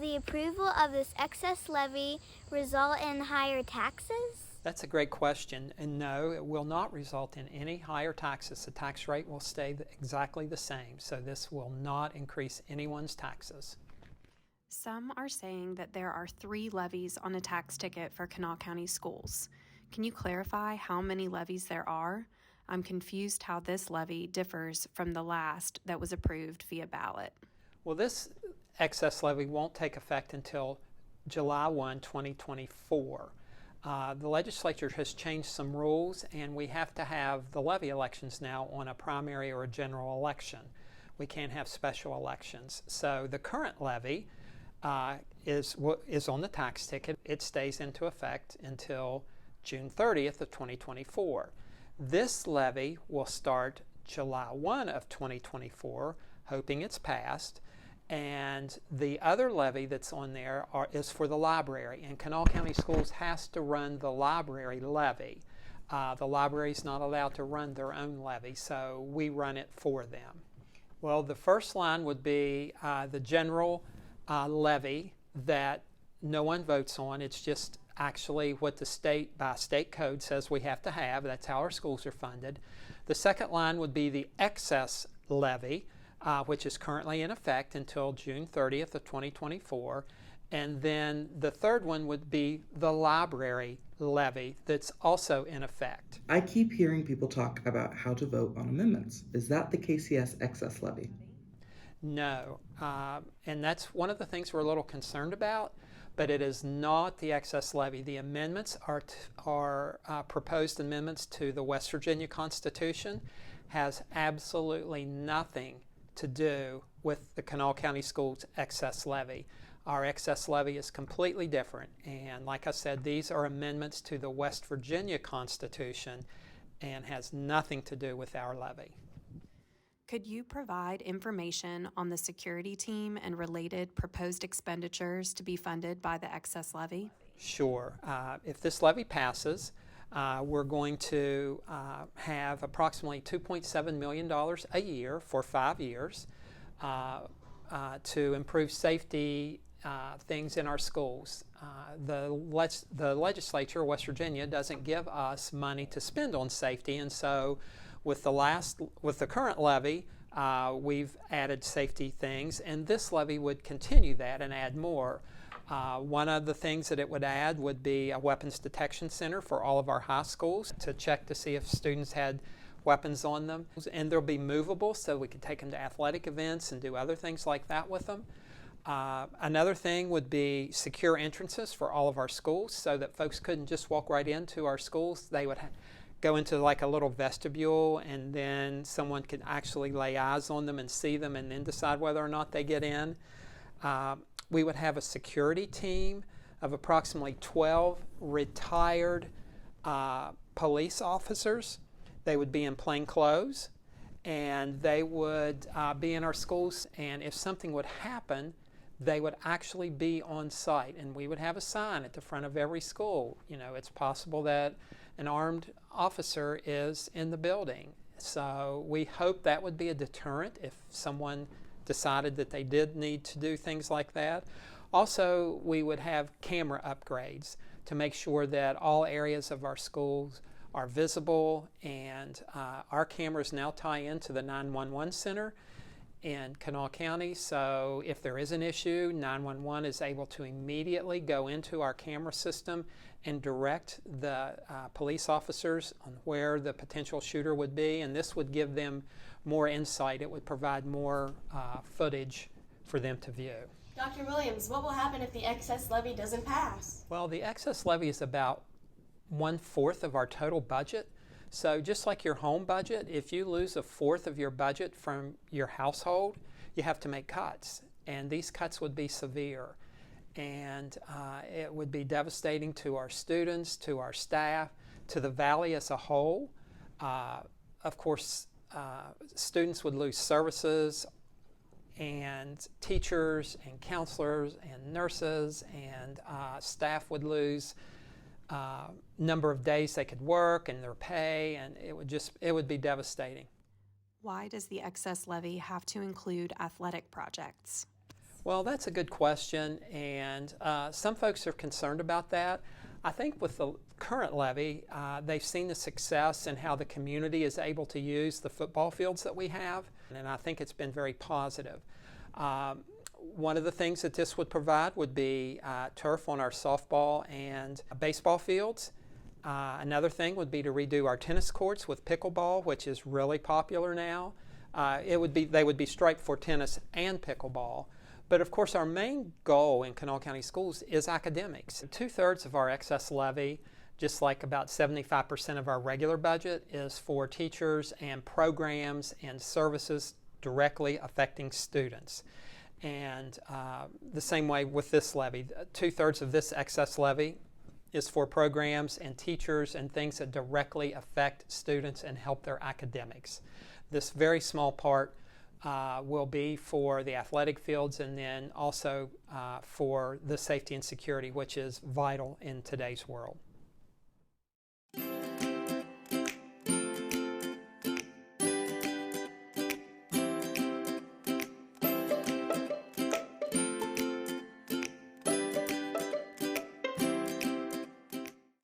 the approval of this excess levy result in higher taxes? That's a great question, and no, it will not result in any higher taxes. The tax rate will stay exactly the same, so this will not increase anyone's taxes. Some are saying that there are 3 levies on a tax ticket for Kanawha County schools. Can you clarify how many levies there are? I'm confused how this levy differs from the last that was approved via ballot. Well, this excess levy won't take effect until July 1, 2024. The legislature has changed some rules, and we have to have the levy elections now on a primary or a general election. We can't have special elections. So the current levy is on the tax ticket. It stays into effect until June 30th of 2024. This levy will start July 1 of 2024, hoping it's passed. And the other levy that's on there is for the library, and Kanawha County Schools has to run the library levy. The library is not allowed to run their own levy, so we run it for them. Well, the first line would be the general levy that no one votes on. It's just actually what the state, by state code, says we have to have. That's how our schools are funded. The second line would be the excess levy, which is currently in effect until June 30th of 2024. And then the third one would be the library levy that's also in effect. I keep hearing people talk about how to vote on amendments. Is that the KCS excess levy? No, and that's one of the things we're a little concerned about, but it is not the excess levy. The amendments are proposed amendments to the West Virginia Constitution, has absolutely nothing to do with the Kanawha County Schools excess levy. Our excess levy is completely different, and like I said, these are amendments to the West Virginia Constitution and has nothing to do with our levy. Could you provide information on the security team and related proposed expenditures to be funded by the excess levy? Sure. If this levy passes, we're going to have approximately $2.7 million a year for 5 years to improve safety things in our schools. The legislature, West Virginia, doesn't give us money to spend on safety, and so with the current levy, we've added safety things, and this levy would continue that and add more. One of the things that it would add would be a weapons detection center for all of our high schools to check to see if students had weapons on them. And they'll be movable so we can take them to athletic events and do other things like that with them. Another thing would be secure entrances for all of our schools so that folks couldn't just walk right into our schools. They would go into like a little vestibule, and then someone could actually lay eyes on them and see them and then decide whether or not they get in. We would have a security team of approximately 12 retired police officers. They would be in plain clothes, and they would be in our schools, and if something would happen, they would actually be on site, and we would have a sign at the front of every school. You know, it's possible that an armed officer is in the building. So we hope that would be a deterrent if someone decided that they did need to do things like that. Also, we would have camera upgrades to make sure that all areas of our schools are visible, and our cameras now tie into the 911 center in Kanawha County, so if there is an issue, 911 is able to immediately go into our camera system and direct the police officers on where the potential shooter would be, and this would give them more insight. It would provide more footage for them to view. Dr. Willams, what will happen if the excess levy doesn't pass? Well, the excess levy is about 1/4 of our total budget. So just like your home budget, if you lose 1/4 of your budget from your household, you have to make cuts. And these cuts would be severe. And it would be devastating to our students, to our staff, to the valley as a whole. Of course, students would lose services, and teachers and counselors and nurses and staff would lose number of days they could work and their pay, and it would be devastating. Why does the excess levy have to include athletic projects? Well, that's a good question, and some folks are concerned about that. I think with the current levy, they've seen the success and how the community is able to use the football fields that we have, and I think it's been very positive. One of the things that this would provide would be turf on our softball and baseball fields. Another thing would be to redo our tennis courts with pickleball, which is really popular now. They would be striped for tennis and pickleball. But of course, our main goal in Kanawha County Schools is academics. 2/3 of our excess levy, just like about 75% of our regular budget, is for teachers and programs and services directly affecting students. And the same way with this levy, 2/3 of this excess levy is for programs and teachers and things that directly affect students and help their academics. This very small part will be for the athletic fields, and then also for the safety and security, which is vital in today's world.